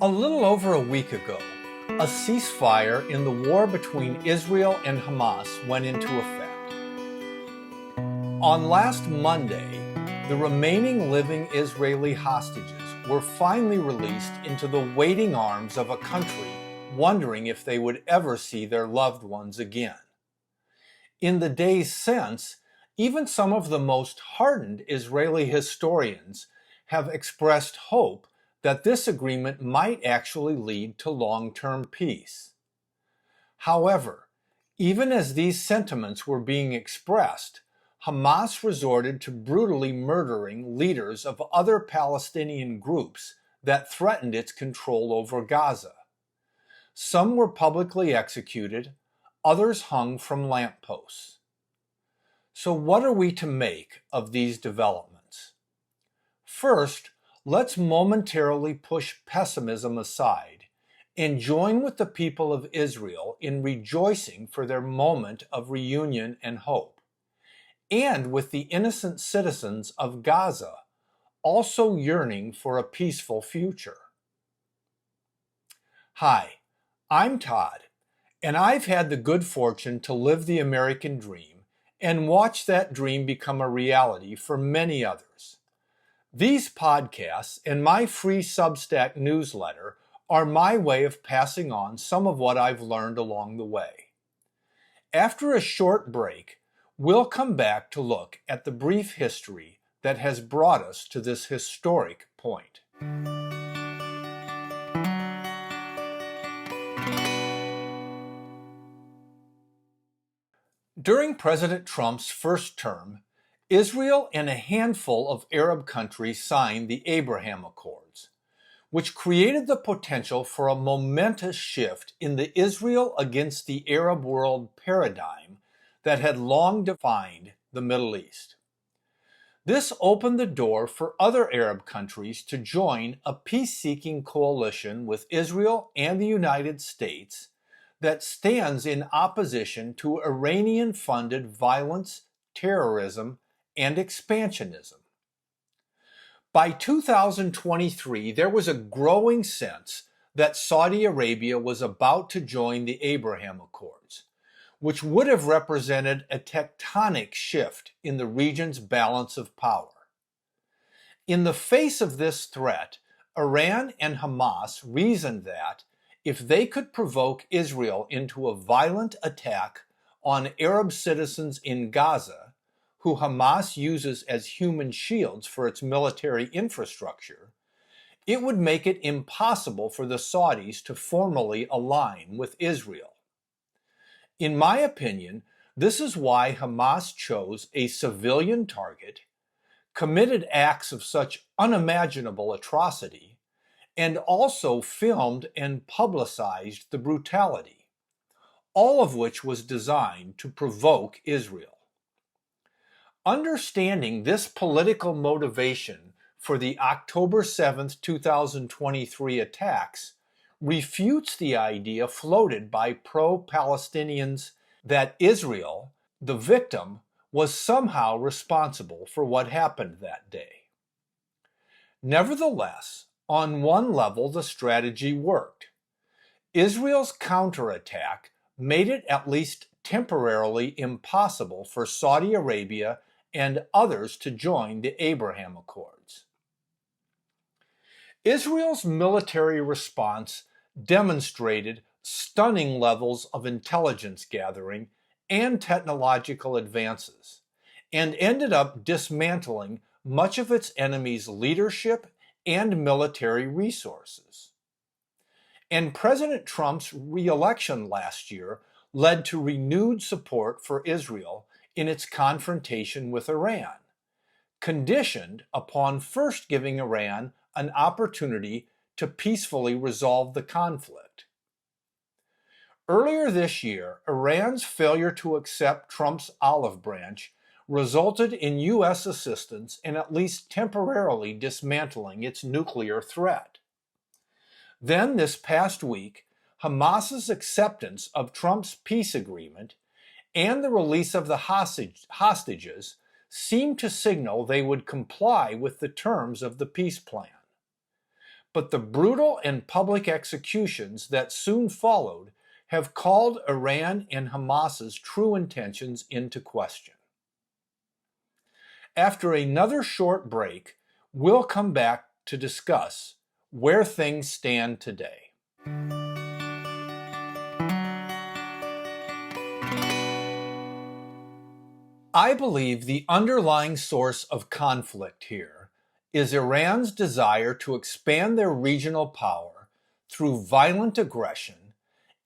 A little over a week ago, a ceasefire in the war between Israel and Hamas went into effect. On last Monday, the remaining living Israeli hostages were finally released into the waiting arms of a country wondering if they would ever see their loved ones again. In the days since, even some of the most hardened Israeli historians have expressed hope that this agreement might actually lead to long-term peace. However, even as these sentiments were being expressed, Hamas resorted to brutally murdering leaders of other Palestinian groups that threatened its control over Gaza. Some were publicly executed, others hung from lampposts. So what are we to make of these developments? First, let's momentarily push pessimism aside and join with the people of Israel in rejoicing for their moment of reunion and hope, and with the innocent citizens of Gaza also yearning for a peaceful future. Hi, I'm Todd, and I've had the good fortune to live the American dream and watch that dream become a reality for many others. These podcasts and my free Substack newsletter are my way of passing on some of what I've learned along the way. After a short break, we'll come back to look at the brief history that has brought us to this historic point. During President Trump's first term, Israel and a handful of Arab countries signed the Abraham Accords, which created the potential for a momentous shift in the Israel against the Arab world paradigm that had long defined the Middle East. This opened the door for other Arab countries to join a peace-seeking coalition with Israel and the United States that stands in opposition to Iranian-funded violence, terrorism, and expansionism. By 2023, there was a growing sense that Saudi Arabia was about to join the Abraham Accords, which would have represented a tectonic shift in the region's balance of power. In the face of this threat, Iran and Hamas reasoned that if they could provoke Israel into a violent attack on Arab citizens in Gaza, who Hamas uses as human shields for its military infrastructure, it would make it impossible for the Saudis to formally align with Israel. In my opinion, this is why Hamas chose a civilian target, committed acts of such unimaginable atrocity, and also filmed and publicized the brutality, all of which was designed to provoke Israel. Understanding this political motivation for the October 7, 2023 attacks refutes the idea floated by pro-Palestinians that Israel, the victim, was somehow responsible for what happened that day. Nevertheless, on one level, the strategy worked. Israel's counterattack made it at least temporarily impossible for Saudi Arabia and others to join the Abraham Accords. Israel's military response demonstrated stunning levels of intelligence gathering and technological advances, and ended up dismantling much of its enemy's leadership and military resources. And President Trump's re-election last year led to renewed support for Israel in its confrontation with Iran, conditioned upon first giving Iran an opportunity to peacefully resolve the conflict. Earlier this year, Iran's failure to accept Trump's olive branch resulted in U.S. assistance in at least temporarily dismantling its nuclear threat. Then, this past week, Hamas's acceptance of Trump's peace agreement and the release of the hostages seemed to signal they would comply with the terms of the peace plan. but the brutal and public executions that soon followed have called Iran and Hamas's true intentions into question. After another short break, we'll come back to discuss where things stand today. I believe the underlying source of conflict here is Iran's desire to expand their regional power through violent aggression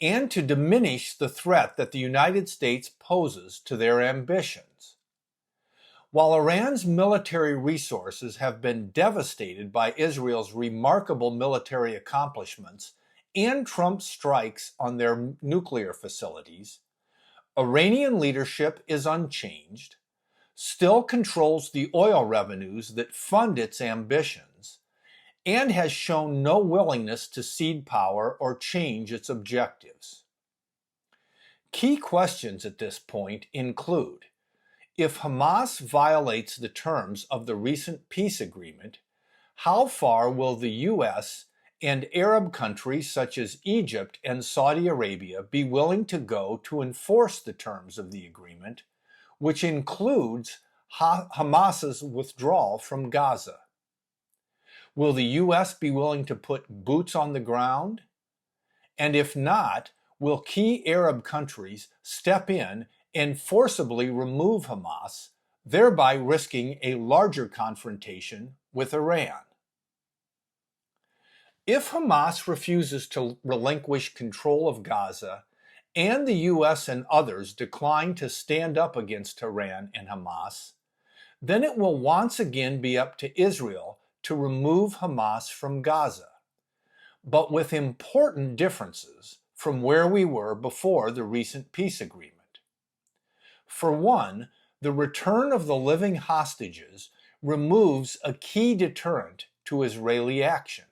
and to diminish the threat that the United States poses to their ambitions. While Iran's military resources have been devastated by Israel's remarkable military accomplishments and Trump's strikes on their nuclear facilities, Iranian leadership is unchanged, still controls the oil revenues that fund its ambitions, and has shown no willingness to cede power or change its objectives. Key questions at this point include: if Hamas violates the terms of the recent peace agreement, how far will the U.S. and Arab countries such as Egypt and Saudi Arabia be willing to go to enforce the terms of the agreement, which includes Hamas's withdrawal from Gaza? Will the U.S. be willing to put boots on the ground? And if not, will key Arab countries step in and forcibly remove Hamas, thereby risking a larger confrontation with Iran? If Hamas refuses to relinquish control of Gaza, and the U.S. and others decline to stand up against Iran and Hamas, then it will once again be up to Israel to remove Hamas from Gaza, but with important differences from where we were before the recent peace agreement. For one, the return of the living hostages removes a key deterrent to Israeli action.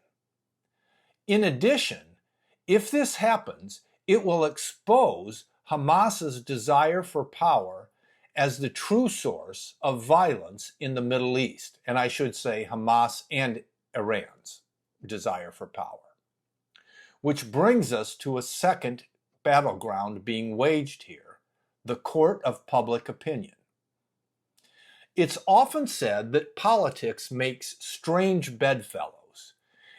In addition, if this happens, it will expose Hamas's desire for power as the true source of violence in the Middle East, and I should say Hamas and Iran's desire for power. Which brings us to a second battleground being waged here: the court of public opinion. It's often said that politics makes strange bedfellows,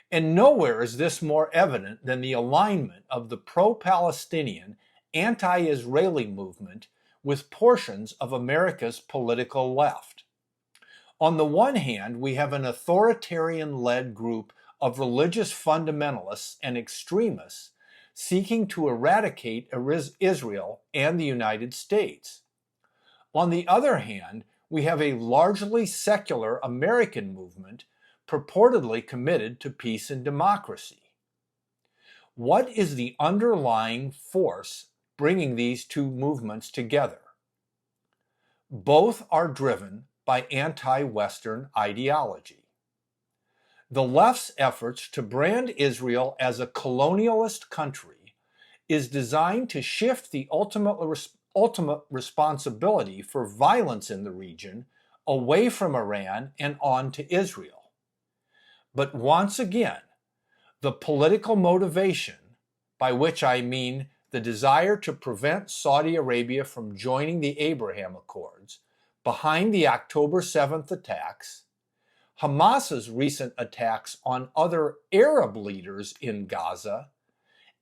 and nowhere is this more evident than the alignment of the pro-Palestinian, anti-Israeli movement with portions of America's political left. On the one hand, we have an authoritarian-led group of religious fundamentalists and extremists seeking to eradicate Israel and the United States. On the other hand, we have a largely secular American movement purportedly committed to peace and democracy. What is the underlying force bringing these two movements together? Both are driven by anti-Western ideology. The left's efforts to brand Israel as a colonialist country is designed to shift the ultimate responsibility for violence in the region away from Iran and on to Israel. But once again, the political motivation, by which I mean the desire to prevent Saudi Arabia from joining the Abraham Accords, behind the October 7th attacks, Hamas's recent attacks on other Arab leaders in Gaza,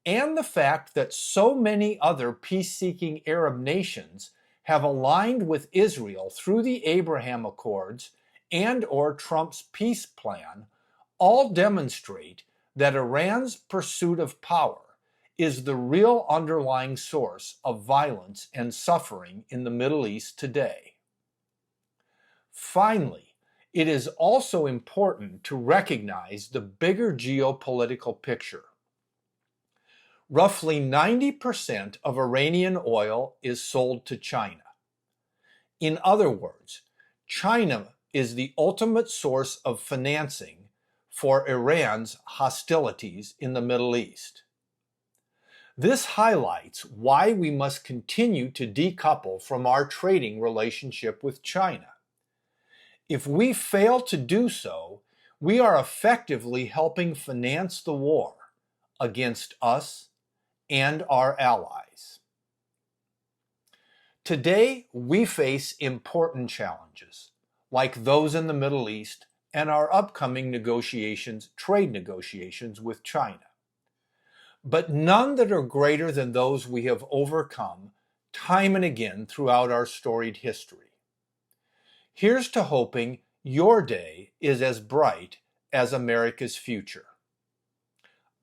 and the fact that so many other peace-seeking Arab nations have aligned with Israel through the Abraham Accords and/or Trump's peace plan, all demonstrate that Iran's pursuit of power is the real underlying source of violence and suffering in the Middle East today. Finally, it is also important to recognize the bigger geopolitical picture. Roughly 90% of Iranian oil is sold to China. In other words, China is the ultimate source of financing for Iran's hostilities in the Middle East. This highlights why we must continue to decouple from our trading relationship with China. If we fail to do so, we are effectively helping finance the war against us and our allies. Today, we face important challenges, like those in the Middle East and our upcoming trade negotiations with China, but none that are greater than those we have overcome time and again throughout our storied history. Here's to hoping your day is as bright as America's future.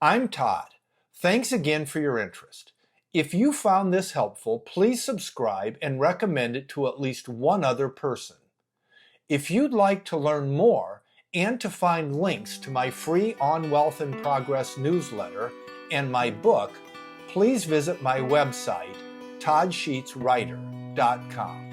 I'm Todd. Thanks again for your interest. If you found this helpful, please subscribe and recommend it to at least one other person. If you'd like to learn more and to find links to my free On Wealth and Progress newsletter and my book, please visit my website, toddsheetswriter.com.